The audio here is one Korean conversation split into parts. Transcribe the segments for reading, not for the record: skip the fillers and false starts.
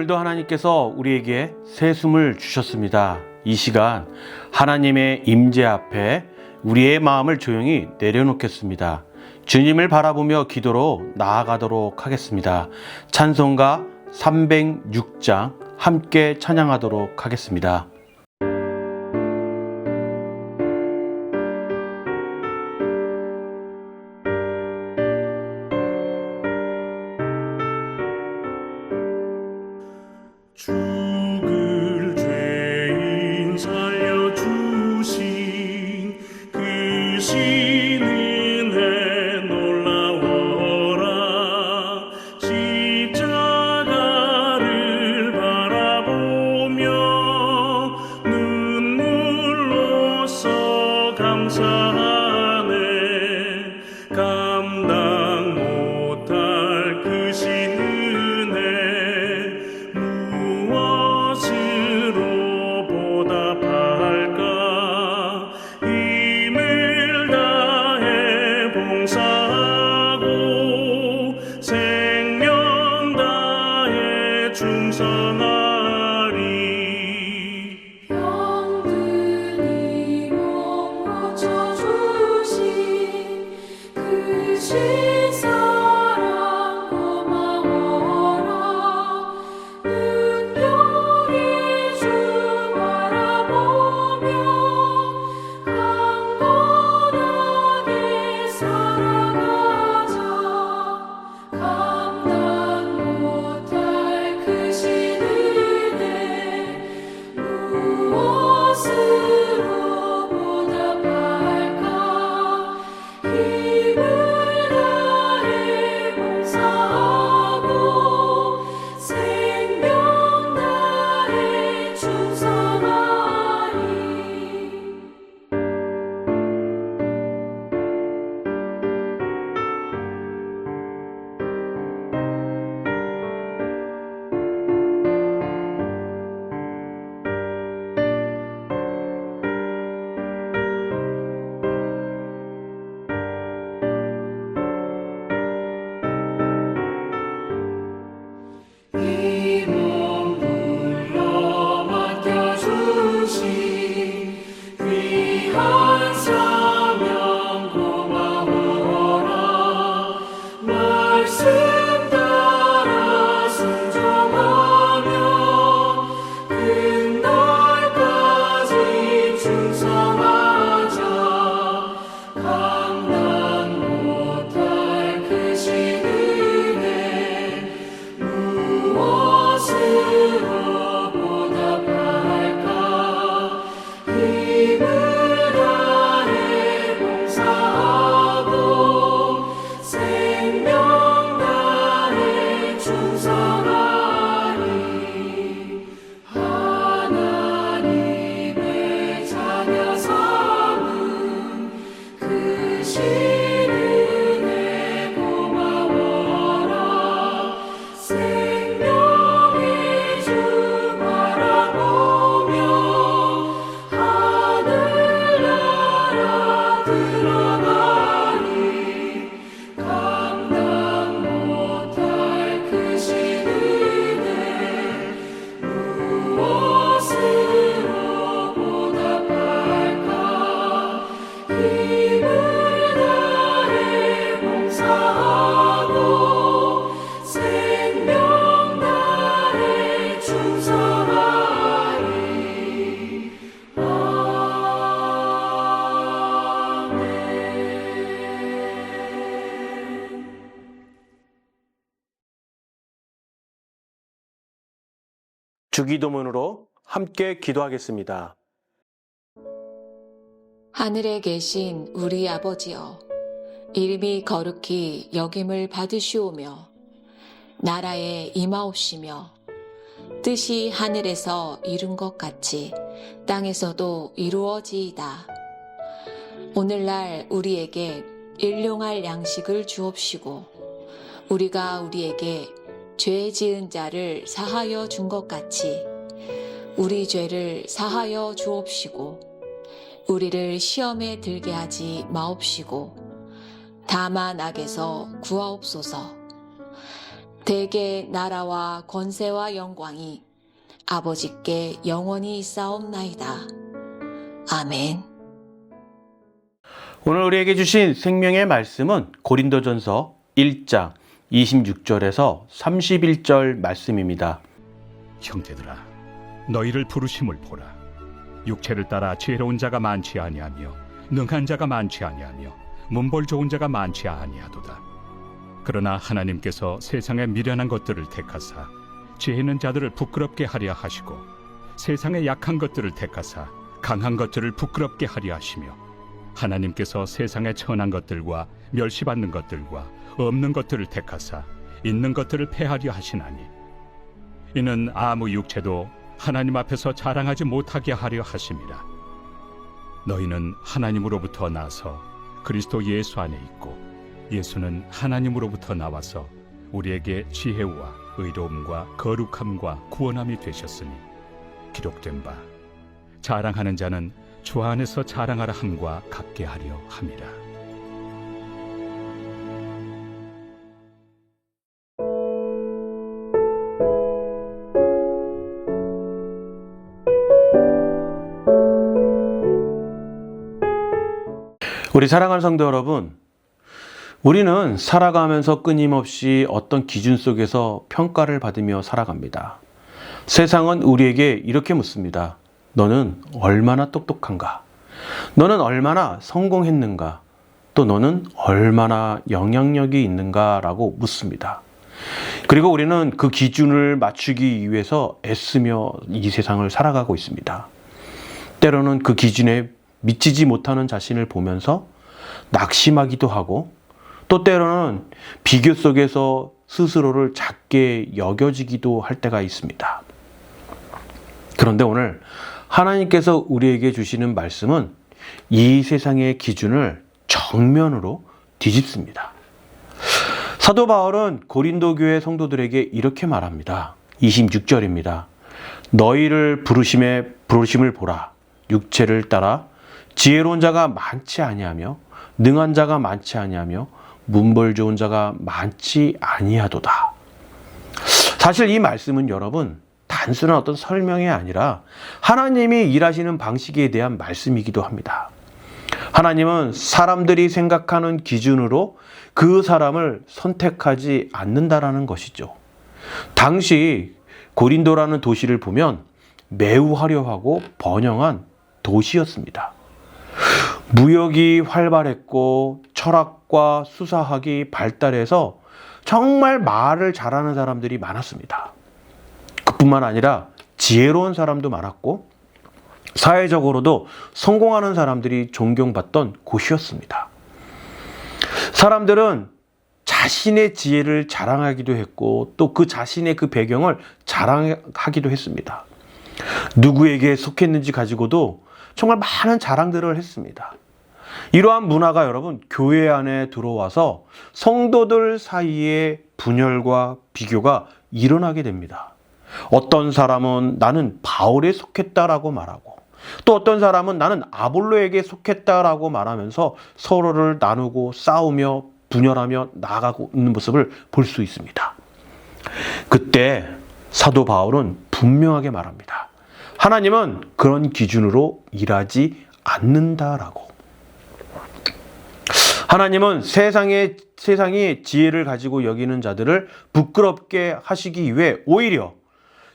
오늘도 하나님께서 우리에게 새 숨을 주셨습니다. 이 시간 하나님의 임재 앞에 우리의 마음을 조용히 내려놓겠습니다. 주님을 바라보며 기도로 나아가도록 하겠습니다. 찬송가 306장 함께 찬양하도록 하겠습니다. 죽을 죄인 살려주신 그 신은혜 놀라워라. 십자가를 바라보며 눈물로써 감사하네. 감당 못할 그 신은혜 무엇으로 보답할까. 힘을 다해 봉사하고 생명 다해 충성하리. 병든이 몸 고쳐주신 그 신사랑 고마워라. 은총이 주 바라보며 강건하게 살아가자. 감당 못할 그 신은혜 무엇으로 보답할까. 힘을 다해 봉사하고 생명 다해 충성하리. 이 몸 불러 맡겨주신 귀한 사명 고마워라. 말씀 따라 순종하며 끝날까지 충성하자. 감당 못할 그 신은혜 무엇으로 보답할까. 힘을 다해 봉사하고 생명 다해 충성하리. 하나님의 자녀 삼은 그 신은혜 고마워라. 생명의 주 바라보며 하늘나라 들어가니. 감당 못할 그 신은혜 무엇으로 보답할까. 힘을 다해 봉사하고 생명 다해 충성하리. 아멘. 주기도문으로 함께 기도하겠습니다. 하늘에 계신 우리 아버지여, 이름이 거룩히 여김을 받으시오며 나라에 임하옵시며 뜻이 하늘에서 이룬 것 같이 땅에서도 이루어지이다. 오늘날 우리에게 일용할 양식을 주옵시고 우리가 우리에게 죄 지은 자를 사하여 준 것 같이 우리 죄를 사하여 주옵시고 우리를 시험에 들게 하지 마옵시고 다만 악에서 구하옵소서. 대개 나라와 권세와 영광이 아버지께 영원히 있사옵나이다. 아멘. 오늘 우리에게 주신 생명의 말씀은 고린도전서 1장 26절에서 31절 말씀입니다. 형제들아, 너희를 부르심을 보라. 육체를 따라 지혜로운 자가 많지 아니하며 능한 자가 많지 아니하며 문벌 좋은 자가 많지 아니하도다. 그러나 하나님께서 세상에 미련한 것들을 택하사 지혜 있는 자들을 부끄럽게 하려 하시고 세상에 약한 것들을 택하사 강한 것들을 부끄럽게 하려 하시며 하나님께서 세상에 천한 것들과 멸시받는 것들과 없는 것들을 택하사 있는 것들을 폐하려 하시나니 이는 아무 육체도 하나님 앞에서 자랑하지 못하게 하려 하심이라. 너희는 하나님으로부터 나서 그리스도 예수 안에 있고 예수는 하나님으로부터 나와서 우리에게 지혜와 의로움과 거룩함과 구원함이 되셨으니 기록된 바 자랑하는 자는 주 안에서 자랑하라 함과 같게 하려 함이라. 우리 사랑하는 성도 여러분, 우리는 살아가면서 끊임없이 어떤 기준 속에서 평가를 받으며 살아갑니다. 세상은 우리에게 이렇게 묻습니다. 너는 얼마나 똑똑한가? 너는 얼마나 성공했는가? 또 너는 얼마나 영향력이 있는가? 라고 묻습니다. 그리고 우리는 그 기준을 맞추기 위해서 애쓰며 이 세상을 살아가고 있습니다. 때로는 그 기준에 미치지 못하는 자신을 보면서 낙심하기도 하고 또 때로는 비교 속에서 스스로를 작게 여겨지기도 할 때가 있습니다. 그런데 오늘 하나님께서 우리에게 주시는 말씀은 이 세상의 기준을 정면으로 뒤집습니다. 사도 바울은 고린도 교회 성도들에게 이렇게 말합니다. 26절입니다. 너희를 부르심을 보라. 육체를 따라 지혜로운 자가 많지 아니하며 능한 자가 많지 아니하며 문벌 좋은 자가 많지 아니하도다. 사실 이 말씀은 여러분 단순한 어떤 설명이 아니라 하나님이 일하시는 방식에 대한 말씀이기도 합니다. 하나님은 사람들이 생각하는 기준으로 그 사람을 선택하지 않는다라는 것이죠. 당시 고린도라는 도시를 보면 매우 화려하고 번영한 도시였습니다. 무역이 활발했고 철학과 수사학이 발달해서 정말 말을 잘하는 사람들이 많았습니다. 그뿐만 아니라 지혜로운 사람도 많았고 사회적으로도 성공하는 사람들이 존경받던 곳이었습니다. 사람들은 자신의 지혜를 자랑하기도 했고 또 그 자신의 그 배경을 자랑하기도 했습니다. 누구에게 속했는지 가지고도 정말 많은 자랑들을 했습니다. 이러한 문화가 여러분 교회 안에 들어와서 성도들 사이에 분열과 비교가 일어나게 됩니다. 어떤 사람은 나는 바울에 속했다라고 말하고 또 어떤 사람은 나는 아볼로에게 속했다라고 말하면서 서로를 나누고 싸우며 분열하며 나아가고 있는 모습을 볼 수 있습니다. 그때 사도 바울은 분명하게 말합니다. 하나님은 그런 기준으로 일하지 않는다라고. 하나님은 세상이 지혜를 가지고 여기는 자들을 부끄럽게 하시기 위해 오히려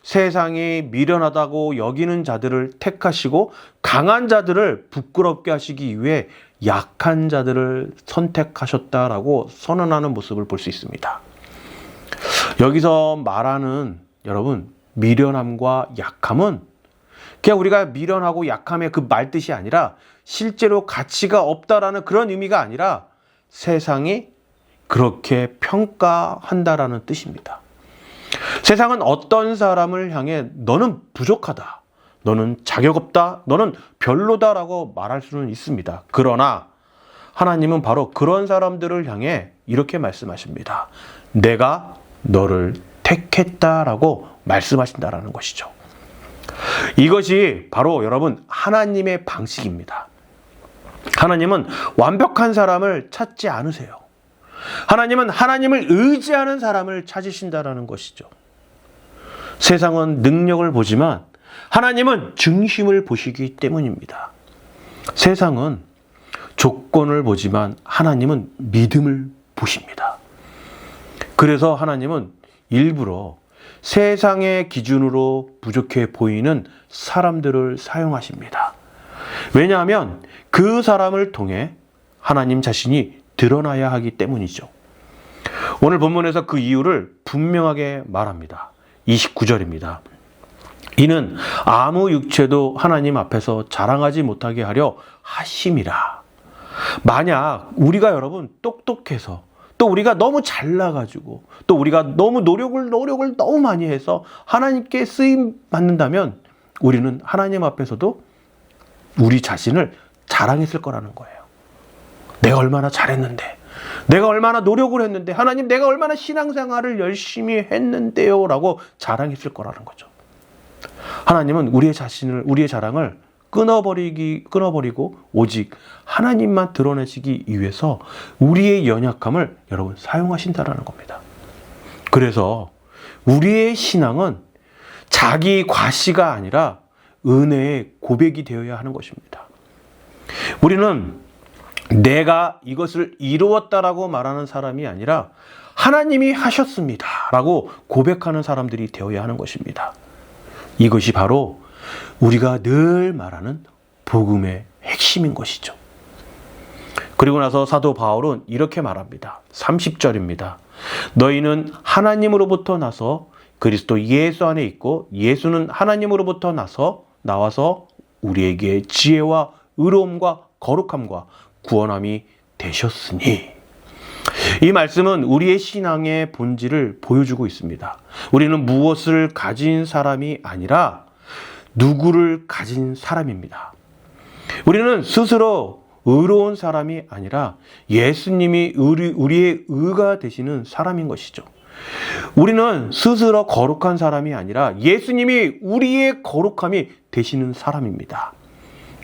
세상이 미련하다고 여기는 자들을 택하시고 강한 자들을 부끄럽게 하시기 위해 약한 자들을 선택하셨다라고 선언하는 모습을 볼 수 있습니다. 여기서 말하는 여러분 미련함과 약함은 그냥 우리가 미련하고 약함의 그 말뜻이 아니라 실제로 가치가 없다라는 그런 의미가 아니라 세상이 그렇게 평가한다라는 뜻입니다. 세상은 어떤 사람을 향해 너는 부족하다, 너는 자격 없다, 너는 별로다라고 말할 수는 있습니다. 그러나 하나님은 바로 그런 사람들을 향해 이렇게 말씀하십니다. 내가 너를 택했다라고 말씀하신다라는 것이죠. 이것이 바로 여러분 하나님의 방식입니다. 하나님은 완벽한 사람을 찾지 않으세요. 하나님은 하나님을 의지하는 사람을 찾으신다라는 것이죠. 세상은 능력을 보지만 하나님은 중심을 보시기 때문입니다. 세상은 조건을 보지만 하나님은 믿음을 보십니다. 그래서 하나님은 일부러 세상의 기준으로 부족해 보이는 사람들을 사용하십니다. 왜냐하면 그 사람을 통해 하나님 자신이 드러나야 하기 때문이죠. 오늘 본문에서 그 이유를 분명하게 말합니다. 29절입니다. 이는 아무 육체도 하나님 앞에서 자랑하지 못하게 하려 하심이라. 만약 우리가 여러분 똑똑해서 또 우리가 너무 잘나가지고 또 우리가 너무 노력을 너무 많이 해서 하나님께 쓰임 받는다면 우리는 하나님 앞에서도 우리 자신을 자랑했을 거라는 거예요. 내가 얼마나 잘했는데, 내가 얼마나 노력을 했는데, 하나님 내가 얼마나 신앙생활을 열심히 했는데요 라고 자랑했을 거라는 거죠. 하나님은 우리의 자랑을 끊어버리고 오직 하나님만 드러내시기 위해서 우리의 연약함을 여러분 사용하신다라는 겁니다. 그래서 우리의 신앙은 자기 과시가 아니라 은혜의 고백이 되어야 하는 것입니다. 우리는 내가 이것을 이루었다라고 말하는 사람이 아니라 하나님이 하셨습니다 라고 고백하는 사람들이 되어야 하는 것입니다. 이것이 바로 우리가 늘 말하는 복음의 핵심인 것이죠. 그리고 나서 사도 바울은 이렇게 말합니다. 30절입니다. 너희는 하나님으로부터 나서 그리스도 예수 안에 있고 예수는 하나님으로부터 나와서 우리에게 지혜와 의로움과 거룩함과 구원함이 되셨으니. 이 말씀은 우리의 신앙의 본질을 보여주고 있습니다. 우리는 무엇을 가진 사람이 아니라 누구를 가진 사람입니다. 우리는 스스로 의로운 사람이 아니라 예수님이 우리의 의가 되시는 사람인 것이죠. 우리는 스스로 거룩한 사람이 아니라 예수님이 우리의 거룩함이 되시는 사람입니다.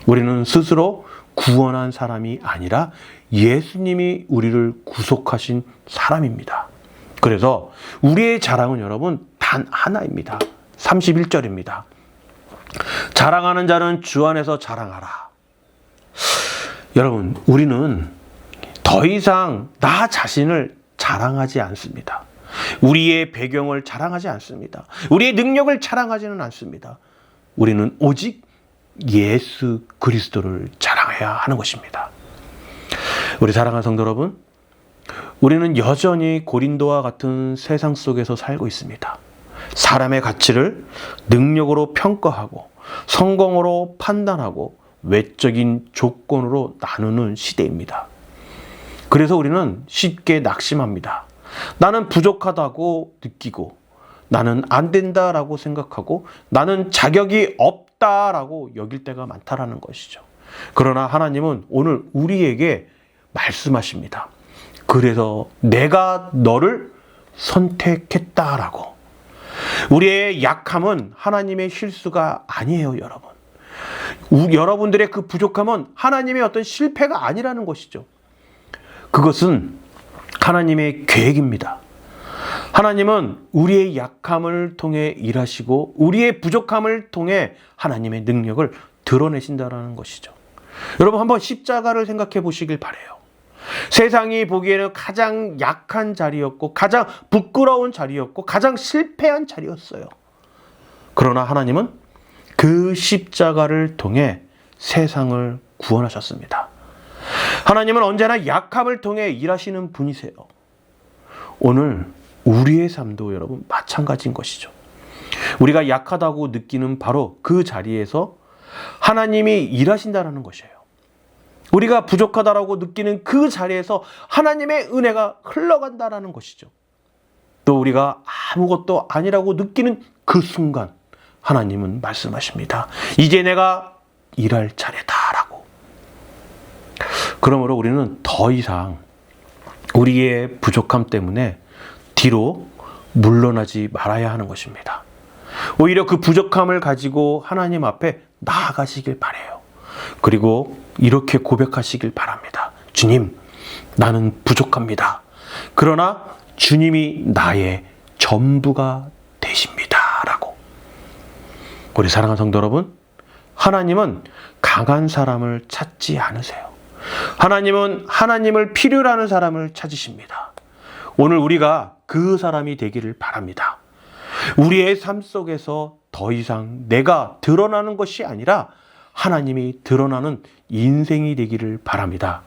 우리는 스스로 구원한 사람이 아니라 예수님이 우리를 구속하신 사람입니다. 그래서 우리의 자랑은 여러분 단 하나입니다. 31절입니다. 자랑하는 자는 주 안에서 자랑하라. 여러분, 우리는 더 이상 나 자신을 자랑하지 않습니다. 우리의 배경을 자랑하지 않습니다. 우리의 능력을 자랑하지는 않습니다. 우리는 오직 예수 그리스도를 자랑해야 하는 것입니다. 우리 사랑하는 성도 여러분, 우리는 여전히 고린도와 같은 세상 속에서 살고 있습니다. 사람의 가치를 능력으로 평가하고 성공으로 판단하고 외적인 조건으로 나누는 시대입니다. 그래서 우리는 쉽게 낙심합니다. 나는 부족하다고 느끼고 나는 안 된다라고 생각하고 나는 자격이 없다라고 여길 때가 많다라는 것이죠. 그러나 하나님은 오늘 우리에게 말씀하십니다. 그래서 내가 너를 선택했다라고. 우리의 약함은 하나님의 실수가 아니에요, 여러분. 여러분들의 그 부족함은 하나님의 어떤 실패가 아니라는 것이죠. 그것은 하나님의 계획입니다. 하나님은 우리의 약함을 통해 일하시고 우리의 부족함을 통해 하나님의 능력을 드러내신다는 것이죠. 여러분 한번 십자가를 생각해 보시길 바라요. 세상이 보기에는 가장 약한 자리였고 가장 부끄러운 자리였고 가장 실패한 자리였어요. 그러나 하나님은 그 십자가를 통해 세상을 구원하셨습니다. 하나님은 언제나 약함을 통해 일하시는 분이세요. 오늘 우리의 삶도 여러분 마찬가지인 것이죠. 우리가 약하다고 느끼는 바로 그 자리에서 하나님이 일하신다는 것이에요. 우리가 부족하다라고 느끼는 그 자리에서 하나님의 은혜가 흘러간다는 것이죠. 또 우리가 아무것도 아니라고 느끼는 그 순간 하나님은 말씀하십니다. 이제 내가 일할 차례다라고. 그러므로 우리는 더 이상 우리의 부족함 때문에 뒤로 물러나지 말아야 하는 것입니다. 오히려 그 부족함을 가지고 하나님 앞에 나아가시길 바라요. 그리고 이렇게 고백하시길 바랍니다. 주님, 나는 부족합니다. 그러나 주님이 나의 전부가 되십니다. 라고. 우리 사랑하는 성도 여러분, 하나님은 강한 사람을 찾지 않으세요. 하나님은 하나님을 필요로 하는 사람을 찾으십니다. 오늘 우리가 그 사람이 되기를 바랍니다. 우리의 삶 속에서 더 이상 내가 드러나는 것이 아니라 하나님이 드러나는 인생이 되기를 바랍니다.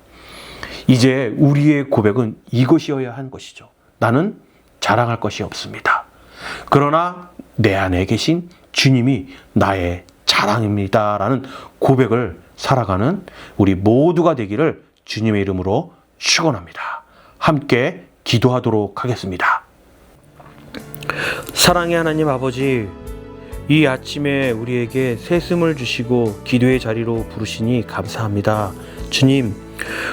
이제 우리의 고백은 이것이어야 한 것이죠. 나는 자랑할 것이 없습니다. 그러나 내 안에 계신 주님이 나의 자랑입니다. 라는 고백을 살아가는 우리 모두가 되기를 주님의 이름으로 축원합니다. 함께 기도하도록 하겠습니다. 사랑의 하나님 아버지, 이 아침에 우리에게 새씀을 주시고 기도의 자리로 부르시니 감사합니다. 주님,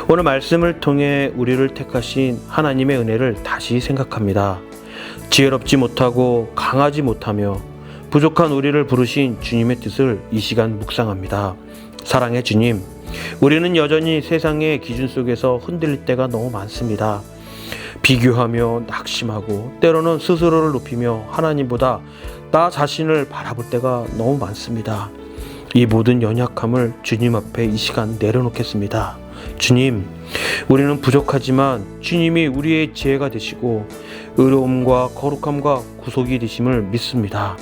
오늘 말씀을 통해 우리를 택하신 하나님의 은혜를 다시 생각합니다. 지혜롭지 못하고 강하지 못하며 부족한 우리를 부르신 주님의 뜻을 이 시간 묵상합니다. 사랑의 주님, 우리는 여전히 세상의 기준 속에서 흔들릴 때가 너무 많습니다. 비교하며 낙심하고 때로는 스스로를 높이며 하나님보다 나 자신을 바라볼 때가 너무 많습니다. 이 모든 연약함을 주님 앞에 이 시간 내려놓겠습니다. 주님, 우리는 부족하지만 주님이 우리의 지혜가 되시고 의로움과 거룩함과 구속이 되심을 믿습니다.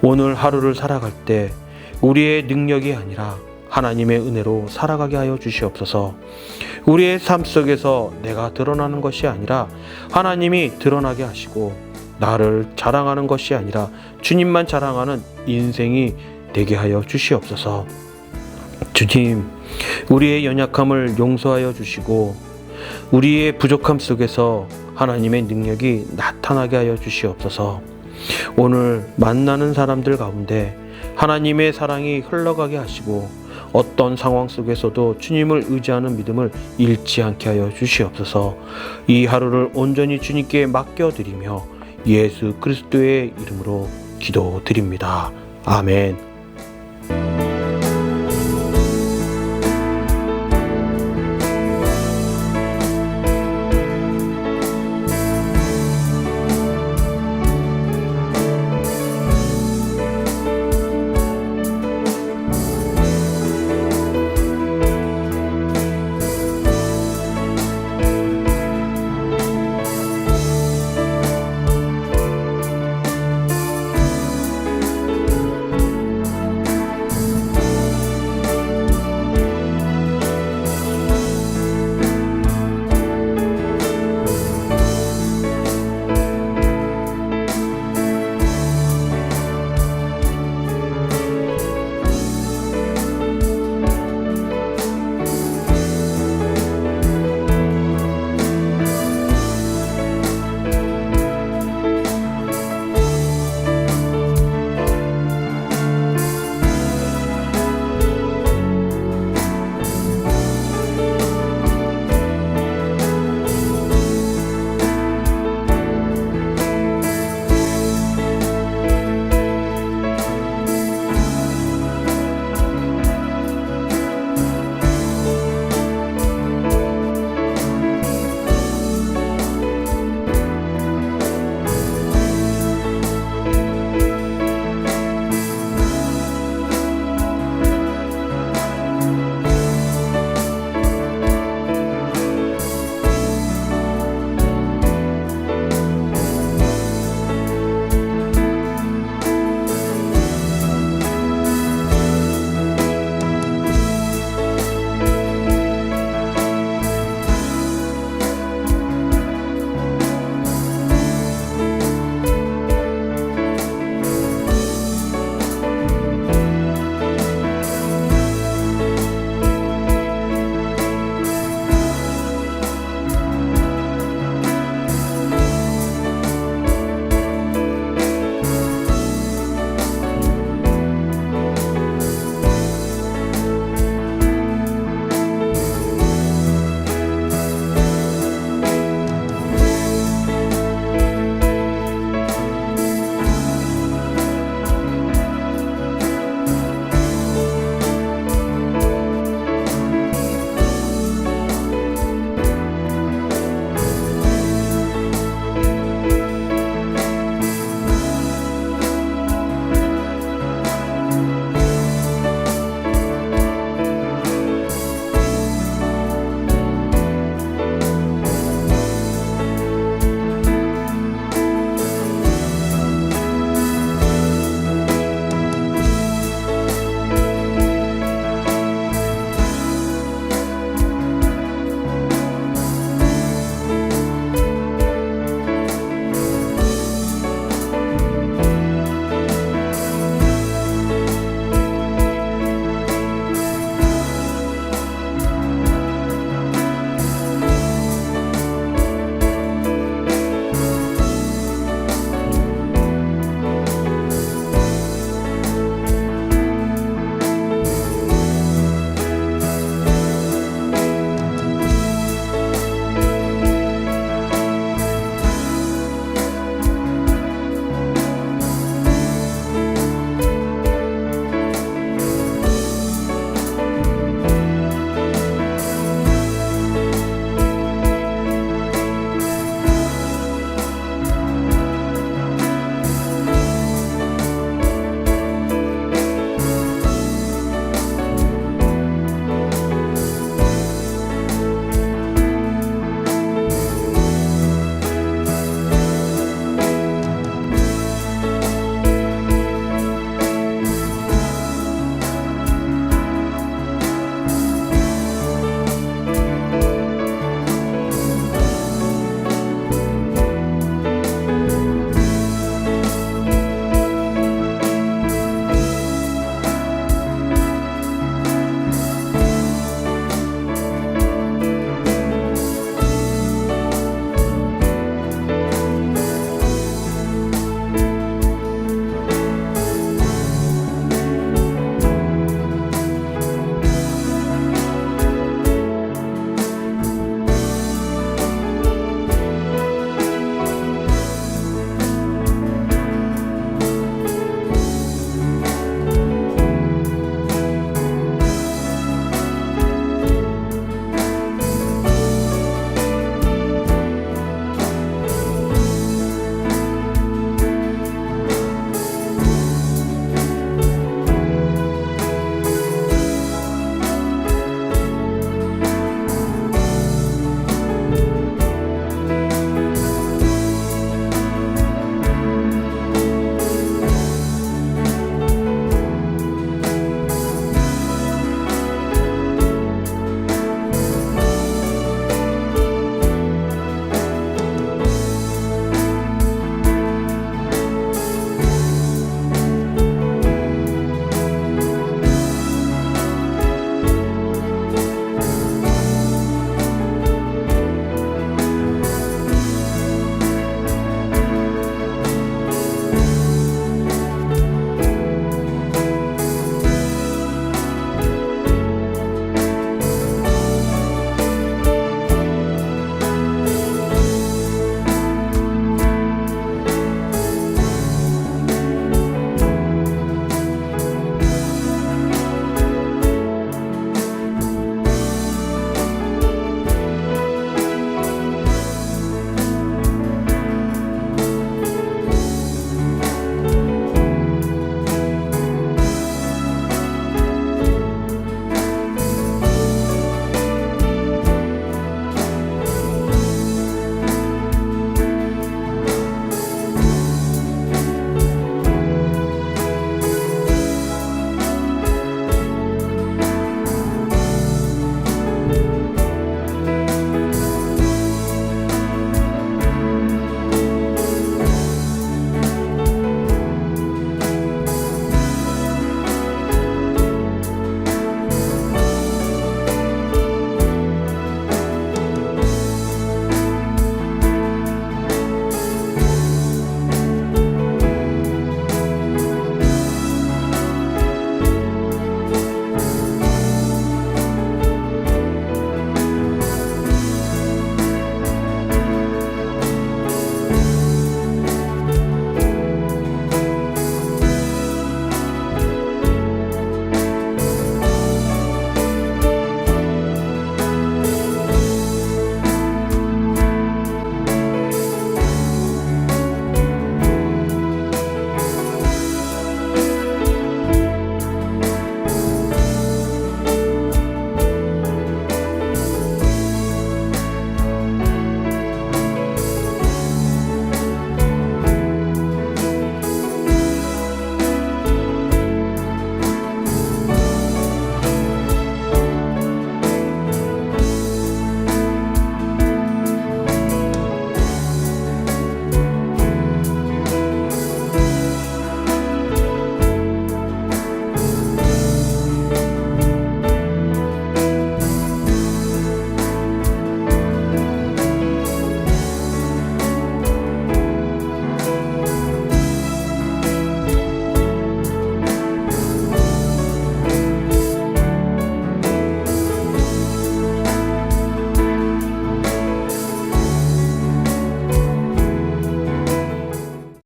오늘 하루를 살아갈 때 우리의 능력이 아니라 하나님의 은혜로 살아가게 하여 주시옵소서. 우리의 삶 속에서 내가 드러나는 것이 아니라 하나님이 드러나게 하시고 나를 자랑하는 것이 아니라 주님만 자랑하는 인생이 되게 하여 주시옵소서. 주님, 우리의 연약함을 용서하여 주시고 우리의 부족함 속에서 하나님의 능력이 나타나게 하여 주시옵소서. 오늘 만나는 사람들 가운데 하나님의 사랑이 흘러가게 하시고 어떤 상황 속에서도 주님을 의지하는 믿음을 잃지 않게 하여 주시옵소서. 이 하루를 온전히 주님께 맡겨드리며 예수 그리스도의 이름으로 기도드립니다. 아멘.